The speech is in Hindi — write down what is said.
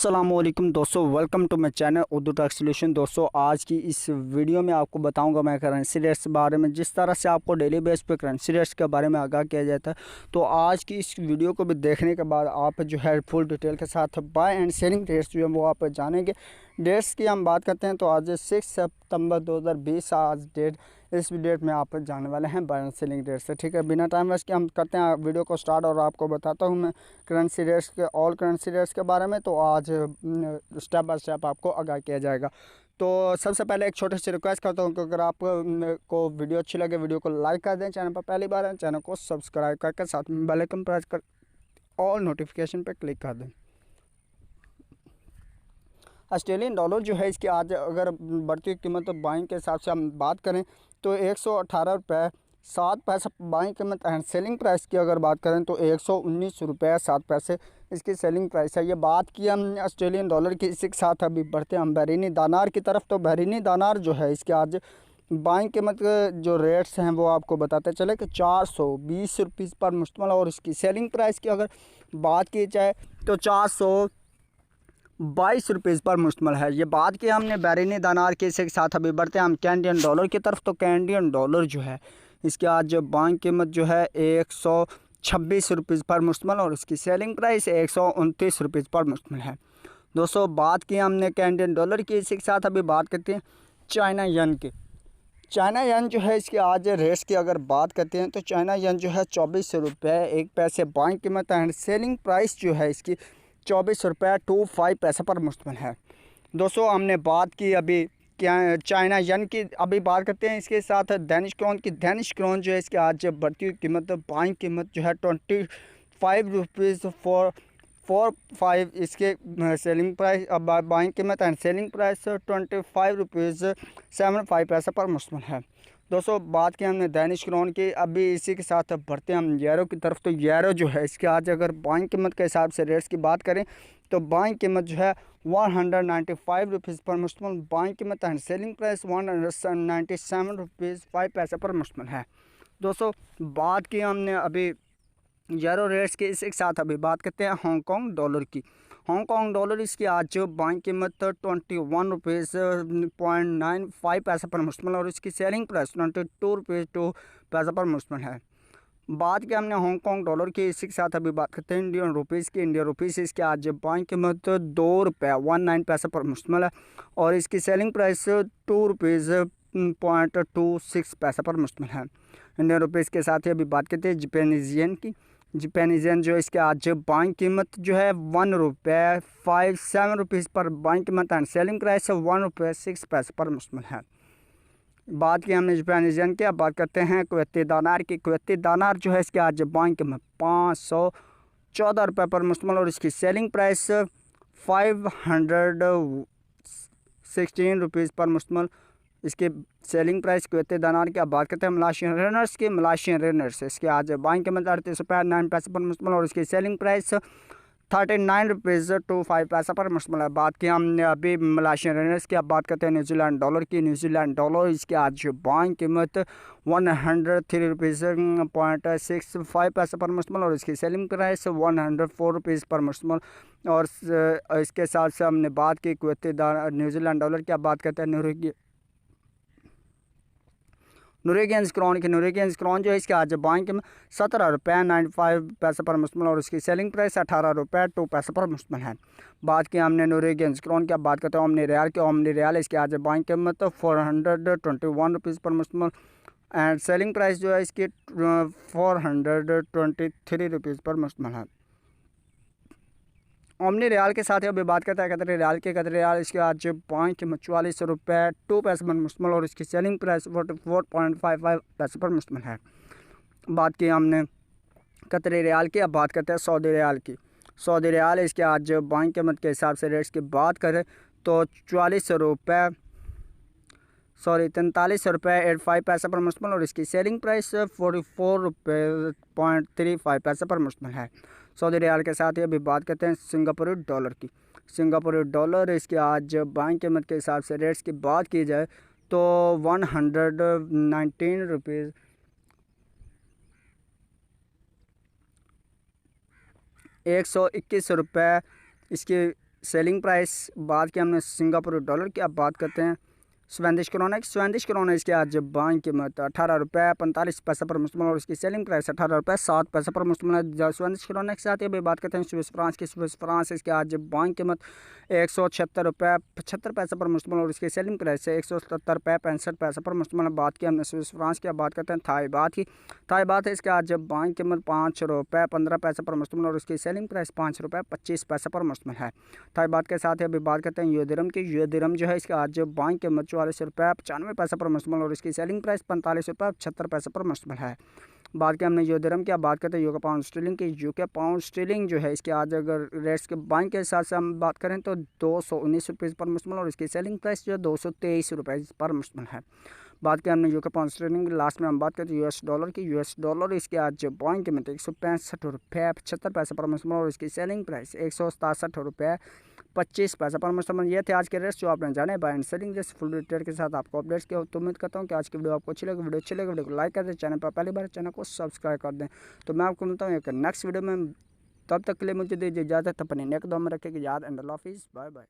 अस्सलामुअलैकुम दोस्तों, welcome to my channel Urdu tech solution. दोस्तों, आज की इस वीडियो में आपको बताऊंगा मैं करेंसी रेट्स के बारे में। जिस तरह से आपको डेली बेस पे करेंसी रेट्स के बारे में आगाह किया जाता है, तो आज की इस वीडियो को भी देखने के बाद आप जो है फुल डिटेल के साथ बाय एंड सेलिंग रेट्स जो है वो आप जानेंगे। डेट्स की हम बात करते हैं तो आज 6 सितंबर 2020 आज डेट, इस डेट में आप जानने वाले हैं बाय एंड सेलिंग रेट से। ठीक है, बिना टाइम वेस्ट के हम करते हैं वीडियो को स्टार्ट और आपको बताता हूं मैं करेंसी रेट्स के, ऑल करेंसी रेट्स के बारे में। तो आज स्टेप बाय स्टेप आपको आगाह किया जाएगा। तो सबसे पहले एक छोटी सी रिक्वेस्ट करता हूँ कि अगर आपको वीडियो अच्छी लगे, वीडियो को लाइक कर दें। चैनल पर पहली बार है, चैनल को सब्सक्राइब करके साथ में बेल आइकन प्रेस कर ऑल नोटिफिकेशन पर क्लिक कर दें। ऑस्ट्रेलियन डॉलर जो है इसकी आज अगर बढ़ती हुई कीमत बाइंग के हिसाब से हम बात करें तो 118 रुपये 7 पैसे बाइंग कीमत एंड सेलिंग प्राइस की अगर बात करें तो 119 रुपये 7 पैसे इसकी सेलिंग प्राइस है। ये बात की हम ऑस्ट्रेलियन डॉलर की। इसी के साथ अभी बढ़ते हैं हम बहरीनी दानार की तरफ। तो बहरीनी दानार जो है इसके आज बाइंग कीमत के जो रेट्स हैं वो आपको बताते चले कि 420 रुपीज़ पर मुश्तमिल, और इसकी सेलिंग प्राइस की अगर बात की जाए तो 422 रुपीज़ पर मुश्तमिल है। ये बात की हमने बहरीनी दानार के। इसी के साथ अभी बढ़ते हैं हम कैनेडियन डॉलर की तरफ। तो कैनेडियन डॉलर जो है इसकी आज बाइंग कीमत जो है 126 रुपीज़ पर मुश्तमिल, और इसकी सेलिंग प्राइस 129 रुपीज़ पर मुश्तमिल है। दोस्तों, बात की हमने कैनेडियन डॉलर की। इसी के साथ अभी बात करते हैं चाइना यन की। चाइना यन जो है इसके आज रेट्स की अगर बात करते हैं तो चाइना यन जो है 24 रुपये 1 पैसे बाइंग कीमत एंड सेलिंग प्राइस जो है इसकी 24 रुपये 25 पैसे पर मुश्तमिल है। दोस्तों, हमने बात की अभी क्या चाइना यन की। अभी बात करते हैं इसके साथ डेनिश क्रोन की। डेनिश क्रोन जो है इसकी आज बढ़ती हुई कीमत बाइंग कीमत जो है 25 रुपीज़ 445 इसके सेलिंग प्राइस, अब बाइंग कीमत एंड सेलिंग प्राइस 25 रुपीज़ 75 पैसे पर मुश्तमिल है। दोस्तों, बात की हमने डेनिश क्रोन की। अभी इसी के साथ बढ़ते हैं हम यूरो की तरफ। तो यूरो जो है इसके आज अगर बाइंग कीमत के हिसाब से रेट्स की बात करें तो बाइंग कीमत जो है 195 रुपीज़ पर मुश्तमिल, बाइंग कीमत एंड सेलिंग प्राइस 197 रुपीज़ 5 पैसे पर मुश्तमिल है। दोस्तों, बात की हमने अभी यूरो रेट्स के। इसी के साथ अभी बात करते हैं हांगकांग डॉलर की। हांगकांग डॉलर इसकी आज बाइंग कीमत 21 रुपीज़ 0.95 पैसे पर मुश्तमिल, और इसकी सेलिंग प्राइस 22 रुपीज़ 2 पैसे पर मुश्तमिल है। बात की हमने हांगकांग डॉलर की। इसी के साथ अभी बात करते हैं इंडियन रुपीज़ की। इंडियन रुपीज़ इसकी आज बाइंग कीमत 2 रुपये 19 पैसे पर मुश्तमिल है, और इसकी सेलिंग प्राइस 2 रुपीज़ 0.26 पैसे पर मुश्तमिल है। इंडियन रुपीज़ के साथ ही अभी बात करते हैं जापानीज़ येन की। जापानीज़ येन जो इसके आज बाइंग कीमत जो है 1 रुपये 57 रुपीज़ पर बाइंग कीमत एंड सेलिंग प्राइस 1 रुपये 6 पैसे पर मुश्तमिल है। बात की हमने जापानीज़ येन की। अब बात करते हैं कुवैती दानार की। कुवैती दानार जो है इसके आज बाइंग कीमत 514 रुपये पर मुश्तमिल, और इसकी सेलिंग प्राइस 516 रुपीज़ पर मुश्तमिल, इसके सेलिंग प्राइस कुवैती दानार की। अब बात करते हैं मलाशियन रनर्स की। मलाशियन रनर्स इसके आज बाइंग कीमत 38 रुपये 9 पैसे पर मुश्तमिल, और इसकी सेलिंग प्राइस 39 रुपीज़ 25 पैसे पर मुश्तमिल है। बात की हमने अभी मलाशियन रनर्स की। अब बात करते हैं न्यूजीलैंड डॉलर की। न्यूजीलैंड डॉलर इसकी आज बाइंग कीमत 103 रुपीज़ 0.65 पैसे पर मुश्तमिल, और इसकी सेलिंग प्राइस 104 रुपीज़ पर मुश्तमिल। और इसके साथ से हमने बात की कुवैती न्यूजीलैंड डॉलर की। अब बात करते हैं नॉर्वेजियन क्रोन की। नॉर्वेजियन क्रोन जो है इसके आज बाइंग कीमत 17 रुपये 95 पैसे पर मुश्तमिल, और उसकी सेलिंग प्राइस 18 रुपये 2 पैसे पर मुश्तमिल है। बात की हमने नॉर्वेजियन क्रोन की। अब बात करते हैं ओमनी रियाल की। ओमनी रियाल इसके आज बाइंग कीमत 421 रुपीज़ पर मुश्तमिल, एंड सेलिंग प्राइस जो है इसकी 423 रुपीज़ पर मुश्तमिल है। ओमनी रियाल के साथ ही अभी बात करते हैं कतरी रियाल के। कतरी रियाल इसके आज बाइंग कीमत 44 रुपये 2 पैसे पर मुश्तमिल, और इसकी सेलिंग प्राइस 44.55 पैसे पर मुश्तमिल है। बात की हमने कतरी रियाल की। अब बात करते हैं सऊदी रियाल की। सऊदी रियाल इसके आज बाइंग कीमत के हिसाब से रेट्स की बात करें तो 43 रुपये 85 पैसे पर मुश्तमिल, और इसकी सेलिंग प्राइस 44 रुपये 0.35 पैसे पर मुश्तमिल है। सऊदी रियाल के साथ ही अभी बात करते हैं सिंगापुरी डॉलर की। सिंगापुरी डॉलर इसके आज बाइंग कीमत के हिसाब से रेट्स की बात की जाए तो 119 रुपीज़ 121 रुपये इसकी सेलिंग प्राइस बात की हमने सिंगापुरी डॉलर की। अब बात करते हैं स्वेदिश क्रोना की। स्वेदिश क्रोना इसके आज बाइंग कीमत 18 रुपये 45 पैसे पर मुश्तमिल और इसकी सेलिंग प्राइस 18 रुपये 7 पैसे पर मुश्तमिल है। स्वेदिश क्रोना के साथ ही अभी बात करते हैं स्विस फ्रांस की। स्विस फ्रांस इसके आज बाइंग कीमत 176 रुपये 75 पैसे पर मुश्तमिल और इसकी सेलिंग प्राइस है 177 रुपये 65 पैसे पर मुश्तमिल। बात की हमने स्विस फ्रांस की। अब बात करते हैं थाई बात की। थाई बात है इसके आज बाइंग कीमत 5 रुपये 15 पैसे पर मुश्तमिल और इसकी सेलिंग प्राइस 5 रुपये 25 पैसे पर मुश्तमिल है। थाई बात के साथ ही अभी बात करते हैं यूरो दिरहम की। यूरो दिरहम जो है इसके आज बाइंग कीमत 44 रुपये 95 पैसे पर मुश्तमिल और इसकी सेलिंग प्राइस 45 रुपये 76 पैसे पर मुश्तमिल है। बात की हमने यूरो दिरहम की। अब बात करते हैं यूके पाउंड स्टर्लिंग की। यूके पाउंड स्टर्लिंग जो है इसके आज अगर रेट्स के बाइंग के हिसाब से हम बात करें तो 219 रुपये पर मुश्तमिल और इसकी सेलिंग प्राइस जो है 223 रुपये पर मुश्तमिल है। बात की हमने यूके पाउंड स्टर्लिंग की। लास्ट में हम बात करते हैं यूएस डॉलर की। यूएस डॉलर इसके आज बाइंग कीमत 165 रुपये 75 पैसे पर मुश्तमिल और इसकी सेलिंग प्राइस 167 रुपये 25 पैसे पर मुश्तमिल। ये थे आज के रेट्स जो आपने जाने बाय एंड सेलिंग जैसे फुल डिटेल के साथ आपको अपडेट्स किया। तो उम्मीद करता हूँ कि आज की वीडियो आपको अच्छी लगी। वीडियो को लाइक कर दें, चैनल पर पहली बार चैनल को सब्सक्राइब कर दें। तो मैं आपको मिलता हूँ एक नेक्स्ट वीडियो में, तब तक के लिए मुझे दीजिए इजाज़त। अपनी नेक दो में रखेगी याद एंड अल्लाह हाफिज़। Bye bye.